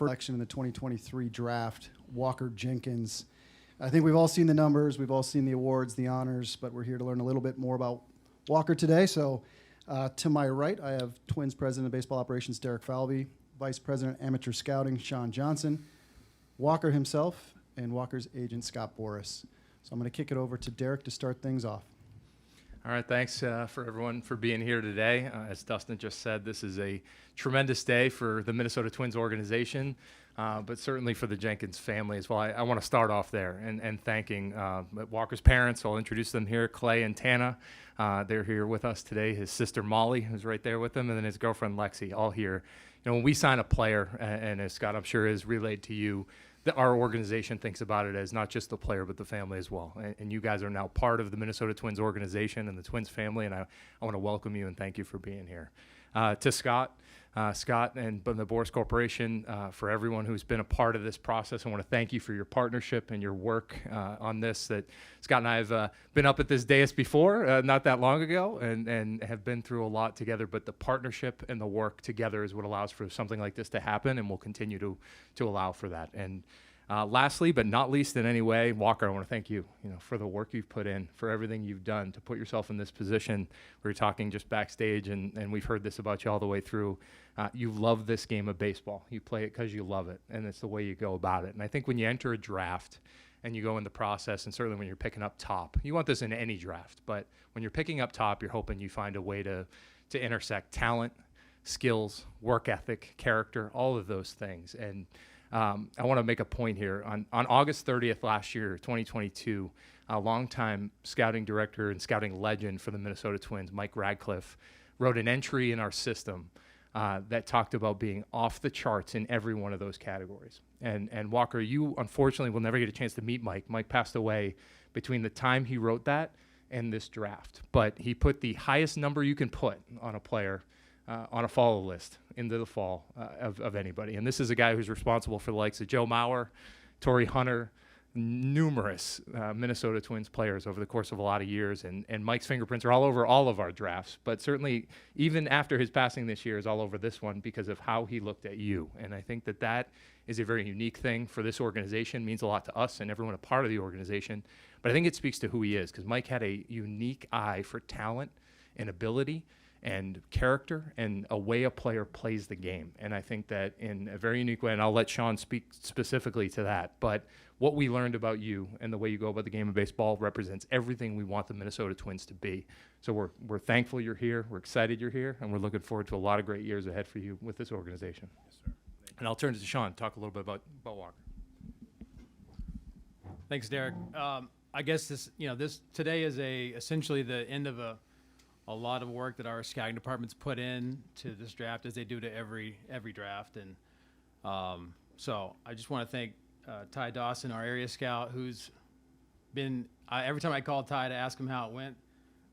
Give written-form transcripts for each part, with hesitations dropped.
first selection in the 2023 draft, Walker Jenkins. I think we've all seen the numbers, we've all seen the awards, the honors, but we're here to learn a little bit more about Walker today. So to my right, I have Twins President of Baseball Operations, Derek Falvey, Vice President Amateur Scouting, Sean Johnson, Walker himself, and Walker's agent, Scott Boris. So I'm going to kick it over to Derek to start things off. All right, thanks for everyone for being here today. As Dustin just said, this is a tremendous day for the Minnesota Twins organization, but certainly for the Jenkins family as well. I want to start off there and thanking Walker's parents. I'll introduce them here, Clay and Tana. They're here with us today. His sister Molly, who's right there with him, and then his girlfriend Lexi, all here. You know, when we sign a player, and as Scott, I'm sure, is relayed to you, our organization thinks about it as not just the player, but the family as well. And you guys are now part of the Minnesota Twins organization and the Twins family, and I want to welcome you and thank you for being here. To Scott and the Boris Corporation, for everyone who's been a part of this process, I want to thank you for your partnership and your work on this. That Scott and I have been up at this dais before, not that long ago, and have been through a lot together, but the partnership and the work together is what allows for something like this to happen, and we'll continue to allow for that. And lastly, but not least in any way, Walker, I want to thank you, for the work you've put in, for everything you've done to put yourself in this position. We were talking just backstage, and we've heard this about you all the way through. You love this game of baseball. You play it because you love it, and it's the way you go about it. And I think when you enter a draft and you go in the process, and certainly when you're picking up top, you want this in any draft, but when you're picking up top, you're hoping you find a way to intersect talent, skills, work ethic, character, all of those things. And I want to make a point here. On August 30th last year, 2022, a longtime scouting director and scouting legend for the Minnesota Twins, Mike Radcliffe, wrote an entry in our system that talked about being off the charts in every one of those categories. And Walker, you unfortunately will never get a chance to meet Mike. Mike passed away between the time he wrote that and this draft. But he put the highest number you can put on a player on a follow list into the fall of anybody. And this is a guy who's responsible for the likes of Joe Mauer, Torrey Hunter, numerous Minnesota Twins players over the course of a lot of years. And Mike's fingerprints are all over all of our drafts, but certainly even after his passing this year is all over this one because of how he looked at you. And I think that is a very unique thing for this organization, means a lot to us and everyone a part of the organization. But I think it speaks to who he is, because Mike had a unique eye for talent and ability and character and a way a player plays the game. And I think that in a very unique way, and I'll let Sean speak specifically to that, but what we learned about you and the way you go about the game of baseball represents everything we want the Minnesota Twins to be. So we're thankful you're here, we're excited you're here, and we're looking forward to a lot of great years ahead for you with this organization. Yes, sir. And I'll turn it to Sean to talk a little bit about Walker. Thanks, Derek. I guess this today is essentially the end of a lot of work that our scouting departments put in to this draft, as they do to every draft. And so I just want to thank Ty Dawson, our area scout, who's been every time I called Ty to ask him how it went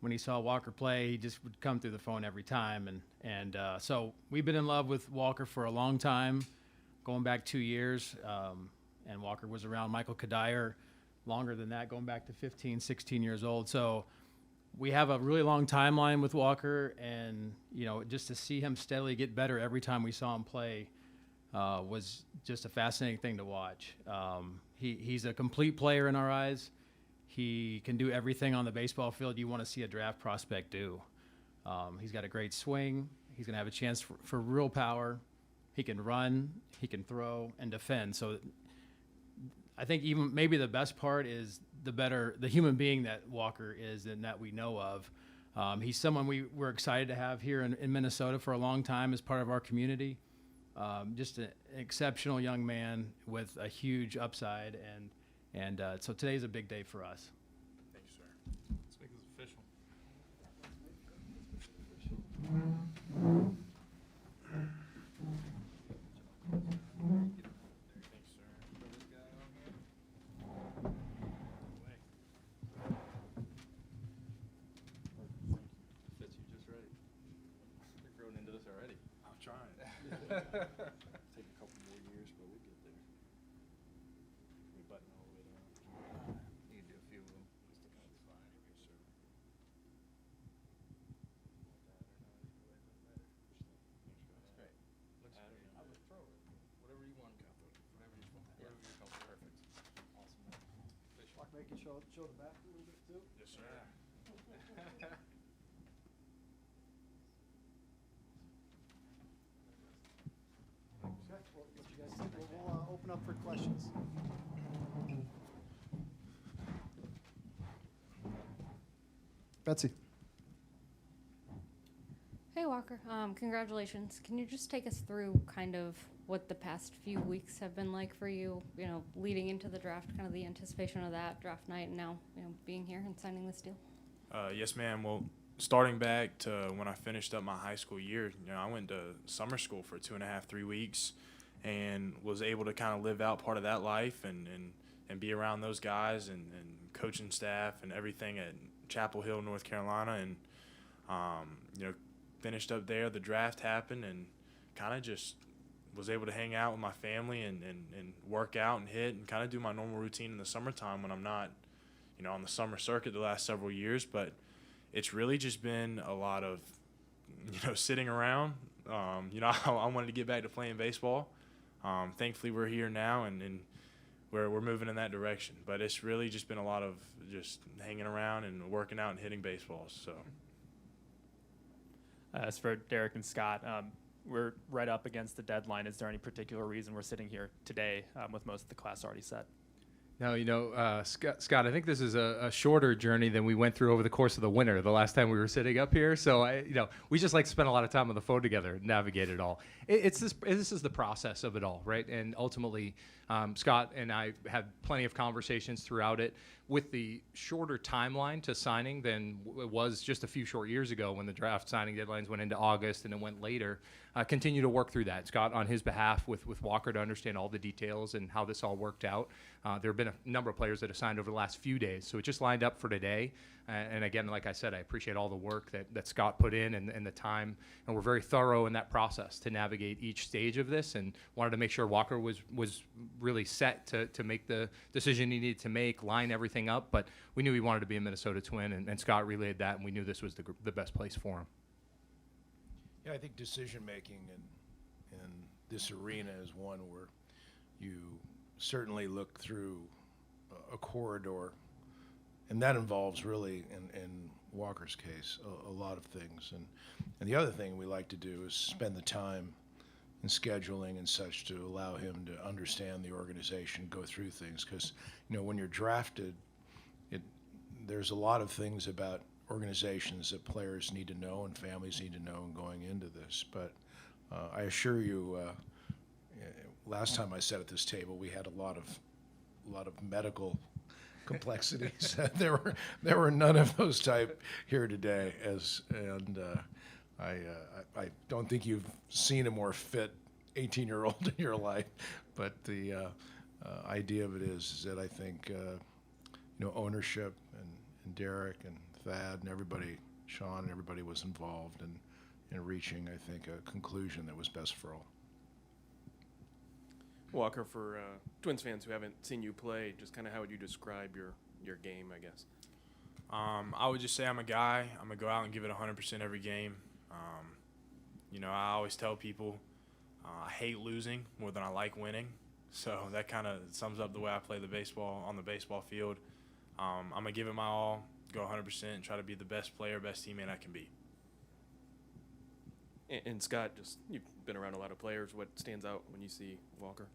when he saw Walker play, he just would come through the phone every time. And so we've been in love with Walker for a long time, going back 2 years. And Walker was around Michael Kadire longer than that, going back to 15, 16 years old. So we have a really long timeline with Walker, and just to see him steadily get better every time we saw him play was just a fascinating thing to watch. He's a complete player in our eyes. He can do everything on the baseball field you want to see a draft prospect do. He's got a great swing. He's going to have a chance for real power. He can run, he can throw, and defend. So I think even maybe the best part is the human being that Walker is and that we know of. He's someone we're excited to have here in Minnesota for a long time as part of our community. Just an exceptional young man with a huge upside, and so today's a big day for us. Thank you, sir. Let's make this official. Take a couple more years, but we'll get there. Can we button all the way down? You can do a few of them. Just to kind of define it, yes, sir. Make you show the back a little bit too. Yes, sir. Okay, well, what you guys think? We'll open up for questions. Betsy. Hey Walker, congratulations. Can you just take us through kind of what the past few weeks have been like for you, leading into the draft, kind of the anticipation of that draft night and now, being here and signing this deal? Yes, ma'am. Well, starting back to when I finished up my high school year, I went to summer school for 2.5, 3 weeks and was able to kind of live out part of that life and be around those guys and coaching staff and everything at Chapel Hill, North Carolina. And, finished up there. The draft happened and kind of just was able to hang out with my family and work out and hit and kind of do my normal routine in the summertime when I'm not, on the summer circuit the last several years. But it's really just been a lot of, sitting around. I wanted to get back to playing baseball. Thankfully, we're here now and we're moving in that direction. But it's really just been a lot of just hanging around and working out and hitting baseballs. So. As for Derek and Scott, we're right up against the deadline. Is there any particular reason we're sitting here today with most of the class already set? No, Scott, I think this is a shorter journey than we went through over the course of the winter, the last time we were sitting up here. So, we just like to spend a lot of time on the phone together and navigate it all. This is the process of it all, right? And ultimately, Scott and I had plenty of conversations throughout it with the shorter timeline to signing than it was just a few short years ago when the draft signing deadlines went into August and it went later. Continue to work through that. Scott, on his behalf, with Walker to understand all the details and how this all worked out. There have been a number of players that have signed over the last few days, so it just lined up for today. And again, like I said, I appreciate all the work that Scott put in and the time, and we're very thorough in that process to navigate each stage of this, and wanted to make sure Walker was really set to make the decision he needed to make, line everything up. But we knew he wanted to be a Minnesota Twin, and Scott relayed that, and we knew this was the best place for him. Yeah, I think decision-making in this arena is one where you certainly look through a corridor, and that involves really, in Walker's case, a lot of things. And the other thing we like to do is spend the time in scheduling and such to allow him to understand the organization, go through things. Because, when you're drafted, there's a lot of things about organizations that players need to know and families need to know going into this. But I assure you, last time I sat at this table, we had a lot of medical complexities. there were none of those type here today. I don't think you've seen a more fit 18-year-old in your life. But the idea of it is that I think ownership and Derek and Thad and everybody, Sean and everybody was involved in reaching, I think, a conclusion that was best for all. Walker, for Twins fans who haven't seen you play, just kind of how would you describe your game, I guess? I would just say I'm a guy. I'm going to go out and give it 100% every game. I always tell people I hate losing more than I like winning. So that kind of sums up the way I play the baseball on the baseball field. I'm going to give it my all, go 100%, and try to be the best player, best teammate I can be. And Scott, just you've been around a lot of players. What stands out when you see Walker?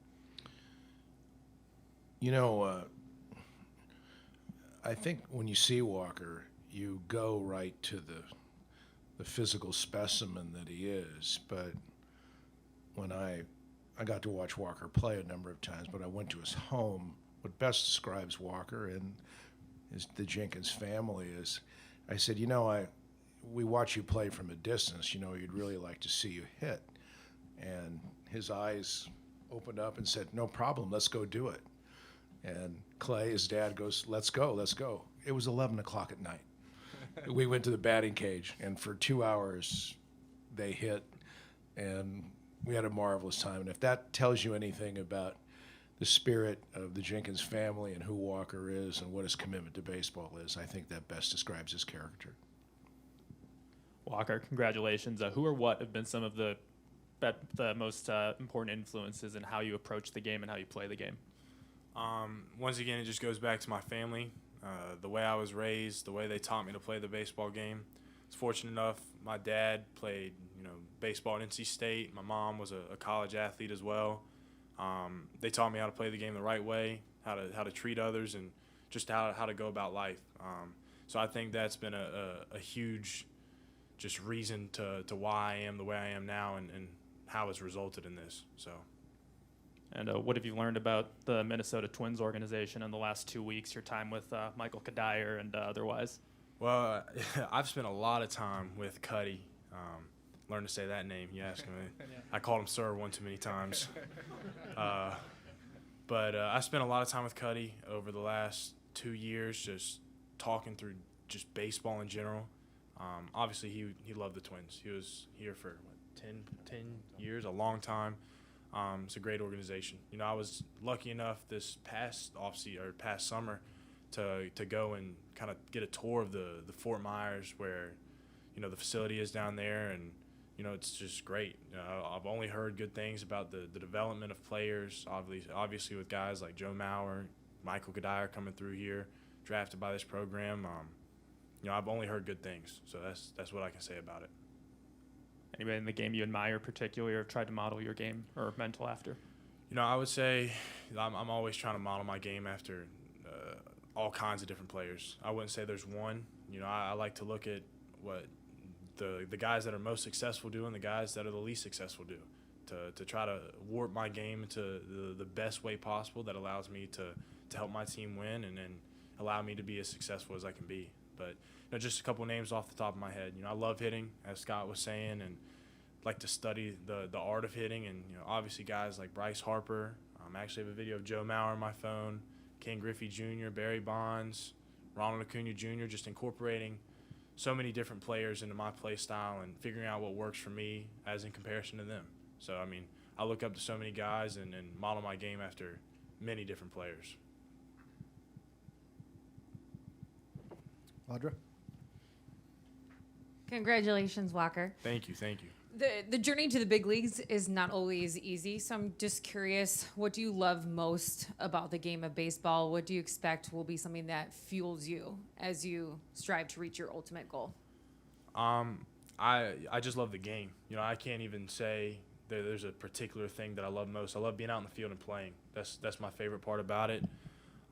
I think when you see Walker, you go right to the physical specimen that he is. But when I got to watch Walker play a number of times, but I went to his home, what best describes Walker and the Jenkins family is, I said, we watch you play from a distance, you'd really like to see you hit. And his eyes opened up and said, no problem, let's go do it. And Clay, his dad, goes, let's go. It was 11 o'clock at night. We went to the batting cage, and for 2 hours they hit, and we had a marvelous time. And if that tells you anything about the spirit of the Jenkins family and who Walker is and what his commitment to baseball is, I think that best describes his character. Walker, congratulations. Who or what have been some of the most important influences in how you approach the game and how you play the game? Once again, it just goes back to my family. The way I was raised, the way they taught me to play the baseball game. I was fortunate enough, my dad played, baseball at NC State. My mom was a college athlete as well. They taught me how to play the game the right way, how to treat others, and just how to go about life. So I think that's been a huge just reason to why I am the way I am now and how it's resulted in this. So. And what have you learned about the Minnesota Twins organization in the last 2 weeks, your time with Michael Kadire and otherwise? Well, I've spent a lot of time with Cuddy. Learn to say that name, you ask me. I called him sir one too many times. But I spent a lot of time with Cuddy over the last 2 years just talking through just baseball in general. Obviously, he loved the Twins. He was here for, 10 years, a long time. It's a great organization. I was lucky enough this past past summer to go and kind of get a tour of the Fort Myers where, the facility is down there, and it's just great. I've only heard good things about the development of players. Obviously with guys like Joe Mauer, Michael Kadire coming through here, drafted by this program. I've only heard good things, so that's what I can say about it. Anybody in the game you admire particularly or tried to model your game or mental after? I would say I'm always trying to model my game after all kinds of different players. I wouldn't say there's one. I like to look at what the guys that are most successful do and the guys that are the least successful do to try to warp my game into the best way possible that allows me to help my team win and then allow me to be as successful as I can be. But just a couple names off the top of my head. I love hitting, as Scott was saying, and like to study the art of hitting. And obviously guys like Bryce Harper. I actually have a video of Joe Mauer on my phone, Ken Griffey Jr., Barry Bonds, Ronald Acuna Jr., just incorporating so many different players into my play style and figuring out what works for me as in comparison to them. So, I look up to so many guys and model my game after many different players. Audra? Congratulations, Walker. Thank you. The journey to the big leagues is not always easy, so I'm just curious, what do you love most about the game of baseball? What do you expect will be something that fuels you as you strive to reach your ultimate goal? I just love the game. I can't even say there's a particular thing that I love most. I love being out in the field and playing. That's my favorite part about it.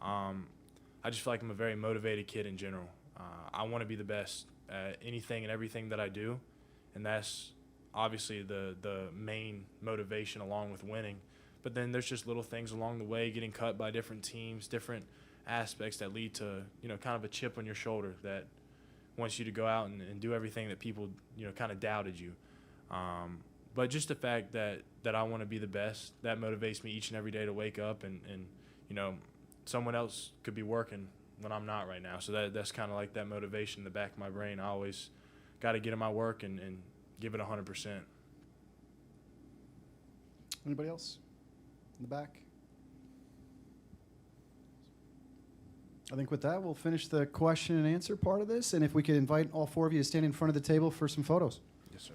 I just feel like I'm a very motivated kid in general. I want to be the best at anything and everything that I do, and that's obviously the main motivation along with winning. But then there's just little things along the way, getting cut by different teams, different aspects that lead to, kind of a chip on your shoulder that wants you to go out and do everything that people, kind of doubted you. But just the fact that I want to be the best, that motivates me each and every day to wake up and someone else could be working when I'm not right now. So that's kind of like that motivation in the back of my brain. I always got to get in my work and give it 100%. Anybody else in the back? I think with that, we'll finish the question and answer part of this. And if we could invite all four of you to stand in front of the table for some photos. Yes, sir.